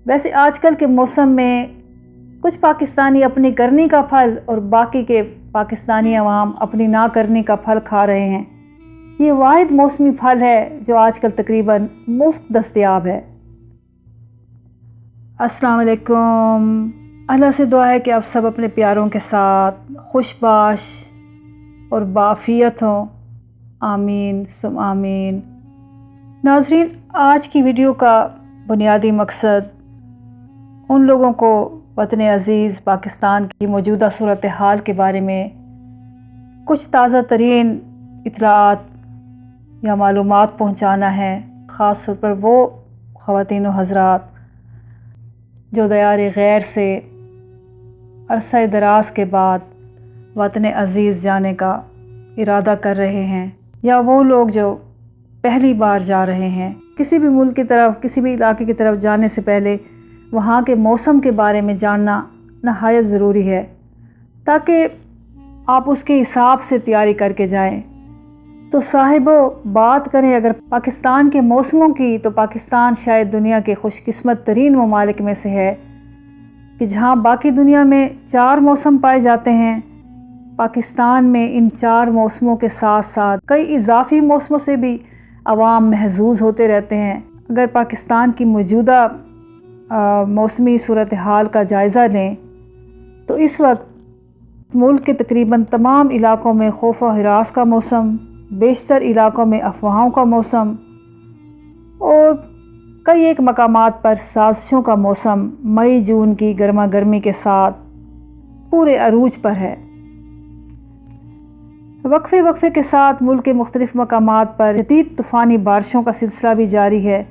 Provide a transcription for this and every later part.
वैसे आजकल के मौसम में कुछ पाकिस्तानी अपनी करनी का फल और बाकी के पाकिस्तानी अवाम अपनी ना करनी का फल खा रहे हैं। ये वाहिद मौसमी फल है जो आजकल तकरीबन मुफ्त दस्तयाब है। अस्सलाम वालेकुम। अल्लाह से दुआ है कि आप सब अपने प्यारों के साथ खुशबाश और बाफियत हों। आमीन सुम आमीन। नाज़रीन, आज की वीडियो का बुनियादी मकसद उन लोगों को वतन अज़ीज़ पाकिस्तान की मौजूदा सूरत हाल के बारे में कुछ ताज़ा तरीन इत्तलाआत या मालूमात पहुँचाना है, ख़ास तौर पर वो ख़वातीन व हज़रात जो दयार गैर से अरसा दराज के बाद वतन अज़ीज़ जाने का इरादा कर रहे हैं, या वो लोग जो पहली बार जा रहे हैं। किसी भी मुल्क की तरफ, किसी भी इलाके की तरफ जाने से पहले वहाँ के मौसम के बारे में जानना नहायत ज़रूरी है, ताकि आप उसके हिसाब से तैयारी करके जाएं। तो साहिबो, बात करें अगर पाकिस्तान के मौसमों की, तो पाकिस्तान शायद दुनिया के खुशकिस्मत तरीन ममालिक में से है कि जहाँ बाकी दुनिया में 4 मौसम पाए जाते हैं, पाकिस्तान में इन 4 मौसमों के साथ साथ कई इजाफी मौसमों से भी अवाम महजूज़ होते रहते हैं। अगर पाकिस्तान की मौजूदा मौसमी सूरत हाल का जायज़ा लें तो इस वक्त मुल्क के तकरीबन तमाम इलाकों में खौफ व हिरास का मौसम, बेशतर इलाकों में अफवाहों का मौसम और कई एक मकामात पर साजिशों का मौसम मई जून की गर्मा गर्मी के साथ पूरे अरूज पर है। वक्फे के साथ मुल्क के मुख्तलिफ मकामात पर शदीद तूफ़ानी बारिशों का सिलसिला भी जारी है,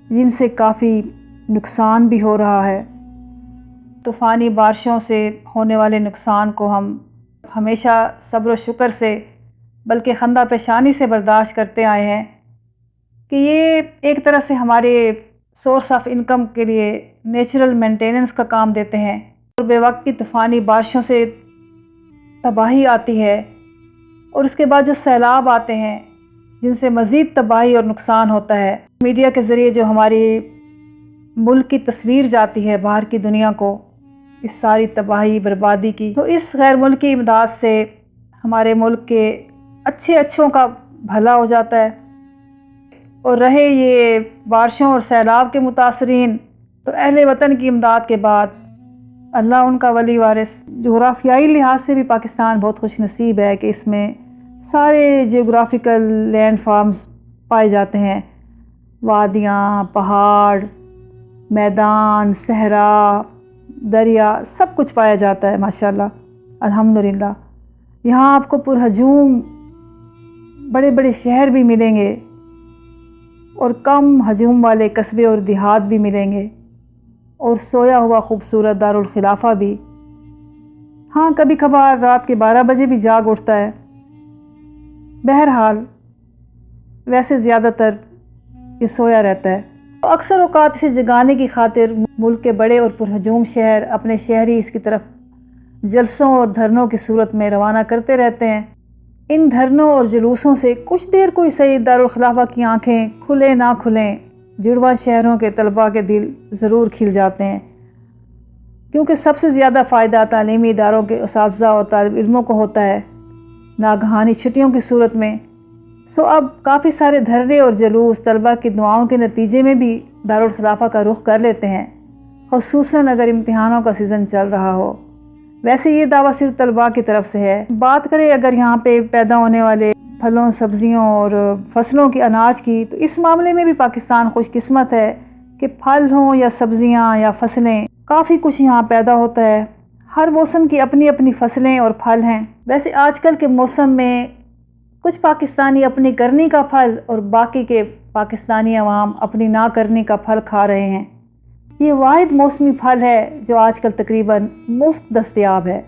जिनसे काफ़ी नुकसान भी हो रहा है। तूफ़ानी बारिशों से होने वाले नुकसान को हम हमेशा सब्र व शुक्र से, बल्कि खंदा पेशानी से बर्दाश्त करते आए हैं कि ये एक तरह से हमारे सोर्स ऑफ इनकम के लिए नेचुरल मेंटेनेंस का काम देते हैं। और बेवक्त की तूफ़ानी बारिशों से तबाही आती है और उसके बाद जो सैलाब आते हैं, जिनसे मज़ीद तबाही और नुकसान होता है। मीडिया के ज़रिए जो हमारी मुल्क की तस्वीर जाती है बाहर की दुनिया को, इस सारी तबाही बर्बादी की, तो इस गैर मुल्की इमदाद से हमारे मुल्क के अच्छों का भला हो जाता है। और रहे ये बारिशों और सैलाब के मुतासरीन, तो अहले वतन की इमदाद के बाद अल्लाह उनका वली वारिस। जोग्राफियाई लिहाज से भी पाकिस्तान बहुत खुश नसीब है कि इसमें सारे जियोग्राफिकल लैंड फार्म्स पाए जाते हैं। वादियाँ, पहाड़, मैदान, सहरा, दरिया, सब कुछ पाया जाता है माशाल्लाह, अल्हम्दुलिल्लाह। यहाँ आपको पुरहजूम बड़े बड़े शहर भी मिलेंगे और कम हजूम वाले कस्बे और देहात भी मिलेंगे, और सोया हुआ खूबसूरत दारुल खिलाफा भी। हाँ, कभी कभार रात के 12 बजे भी जाग उठता है। बहरहाल वैसे ज़्यादातर ये सोया रहता है। तो अक्सर औक़ात इसे जगाने की खातिर मुल्क के बड़े और पुरहजूम शहर अपने शहरी इसकी तरफ जलसों और धरनों की सूरत में रवाना करते रहते हैं। इन धरनों और जुलूसों से कुछ देर कोई सही दारुल खिलाफा की आँखें खुले ना खुलें, जुड़वा शहरों के तलबा के दिल ज़रूर खिल जाते हैं, क्योंकि सबसे ज़्यादा फ़ायदा तालीमी इदारों के उस्ताज़ा और तालिब इल्मों को होता है नागहानी छुट्टियों की सूरत में। सो अब काफ़ी सारे धरने और जलूस तलबा की दुआओं के नतीजे में भी दारुल खिलाफा का रुख कर लेते हैं, ख़ुसूसन अगर इम्तिहानों का सीज़न चल रहा हो। वैसे ये दावा सिर्फ तलबा की तरफ से है। बात करें अगर यहाँ पे पैदा होने वाले फलों, सब्ज़ियों और फसलों की, अनाज की, तो इस मामले में भी पाकिस्तान खुशकिस्मत है कि फल हों या सब्ज़ियाँ या फसलें, काफ़ी कुछ यहाँ पैदा होता है। हर मौसम की अपनी अपनी फसलें और फल हैं। वैसे आजकल के मौसम में कुछ पाकिस्तानी अपनी करनी का फल और बाकी के पाकिस्तानी अवाम अपनी ना करनी का फल खा रहे हैं। ये वाहिद मौसमी फल है जो आजकल तकरीबन मुफ्त दस्तयाब है।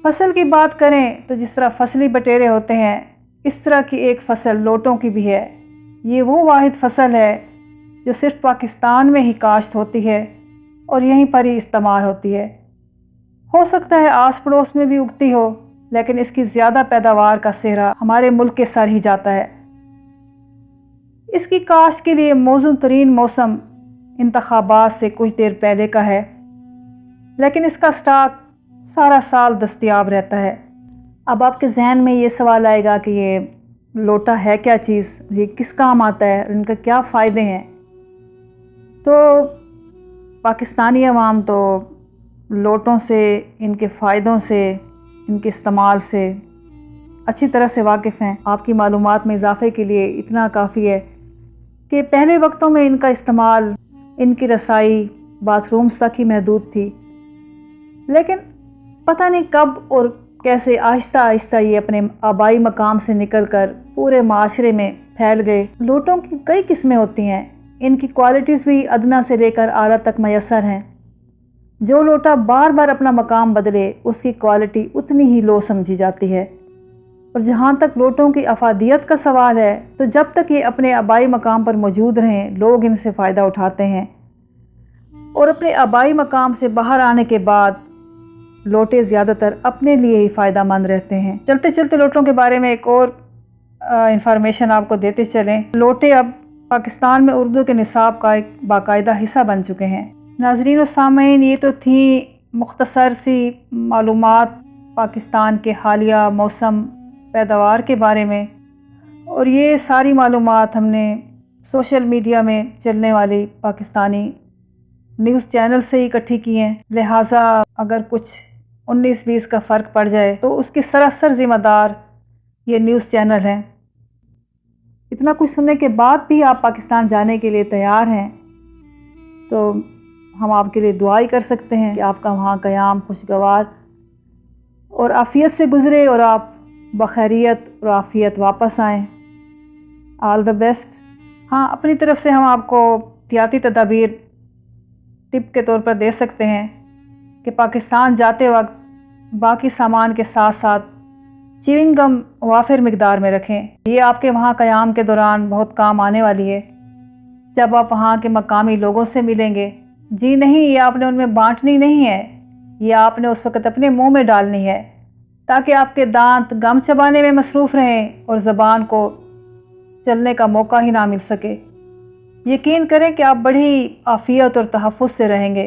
फसल की बात करें तो जिस तरह फसली बटेरे होते हैं, इस तरह की एक फसल लोटों की भी है। ये वो वाहिद फसल है जो सिर्फ पाकिस्तान में ही काश्त होती है और यहीं पर ही इस्तेमाल होती है। हो सकता है आस पड़ोस में भी उगती हो, लेकिन इसकी ज़्यादा पैदावार का सेहरा हमारे मुल्क के सर ही जाता है। इसकी काश्त के लिए मौजूद तरीन मौसम इंतखाबात से कुछ देर पहले का है, लेकिन इसका स्टॉक सारा साल दस्तयाब रहता है। अब आपके जहन में ये सवाल आएगा कि ये लोटा है क्या चीज़, ये किस काम आता है, इनका क्या फ़ायदे हैं। तो पाकिस्तानी अवाम तो लोटों से, इनके फ़ायदों से, इनके इस्तेमाल से अच्छी तरह से वाकिफ़ हैं। आपकी मालूमात में इजाफ़े के लिए इतना काफ़ी है कि पहले वक्तों में इनका इस्तेमाल, इनकी रसाई बाथरूम्स तक ही महदूद थी, लेकिन पता नहीं कब और कैसे आहिस्ता आहिस्ता ये अपने आबाई मकाम से निकलकर पूरे माशरे में फैल गए। लोटों की कई किस्में होती हैं, इनकी क्वालिटीज़ भी अदना से लेकर आला तक मैसर हैं। जो लोटा बार बार अपना मकाम बदले उसकी क्वालिटी उतनी ही लो समझी जाती है। और जहाँ तक लोटों की अफादियत का सवाल है, तो जब तक ये अपने आबाई मकाम पर मौजूद रहें, लोग इनसे फ़ायदा उठाते हैं। और अपने आबाई मकाम से बाहर आने के बाद लोटे ज़्यादातर अपने लिए ही फ़ायदा मंद रहते हैं। चलते चलते लोटों के बारे में एक और इंफॉर्मेशन आपको देते चलें। लोटे अब पाकिस्तान में उर्दू के निसाब का एक बाकायदा हिस्सा बन चुके हैं। नाज़रीन और सामीन, ये तो थी मुख्तसर सी मालूमात पाकिस्तान के हालिया मौसम पैदावार के बारे में, और ये सारी मालूमात हमने सोशल मीडिया में चलने वाली पाकिस्तानी न्यूज़ चैनल से ही इकट्ठी की हैं। लिहाजा अगर कुछ 19-20 का फ़र्क पड़ जाए तो उसकी सरासर ज़िम्मेदार ये न्यूज़ चैनल हैं। इतना कुछ सुनने के बाद भी आप पाकिस्तान जाने के लिए तैयार हैं, तो हम आपके लिए दुआ ही कर सकते हैं कि आपका वहाँ क़याम खुशगवार और आफ़ियत से गुज़रे और आप बखैरियत और आफ़ियत वापस आएँ। All the best. हाँ, अपनी तरफ से हम आपको एहतियाती तदाबीर टिप के तौर पर दे सकते हैं कि पाकिस्तान जाते वक्त बाकी सामान के साथ साथ च्युइंग गम वाफिर मिकदार में रखें। ये आपके वहाँ क़याम के दौरान बहुत काम आने वाली है। जब आप वहाँ के मकामी लोगों से मिलेंगे, जी नहीं, ये आपने उनमें बांटनी नहीं है, ये आपने उस वक़्त अपने मुंह में डालनी है, ताकि आपके दांत गम चबाने में मसरूफ़ रहें और ज़बान को चलने का मौका ही ना मिल सके। यकीन करें कि आप बड़ी आफ़ियत और तहफ़्फ़ुज़ से रहेंगे।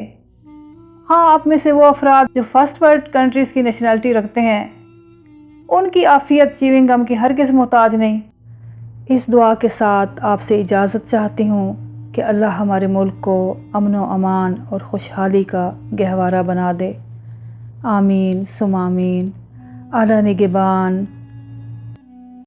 हाँ, आप में से वो अफराद जो फ़र्स्ट वर्ल्ड कंट्रीज़ की नेशनलिटी रखते हैं, उनकी आफ़ियत च्युइंग गम की हरगिज़ मोहताज नहीं। इस दुआ के साथ आपसे इजाज़त चाहती हूँ कि अल्लाह हमारे मुल्क को अमन व अमान और खुशहाली का गहवारा बना दे। आमीन सुम आमीन। आला निगहबान।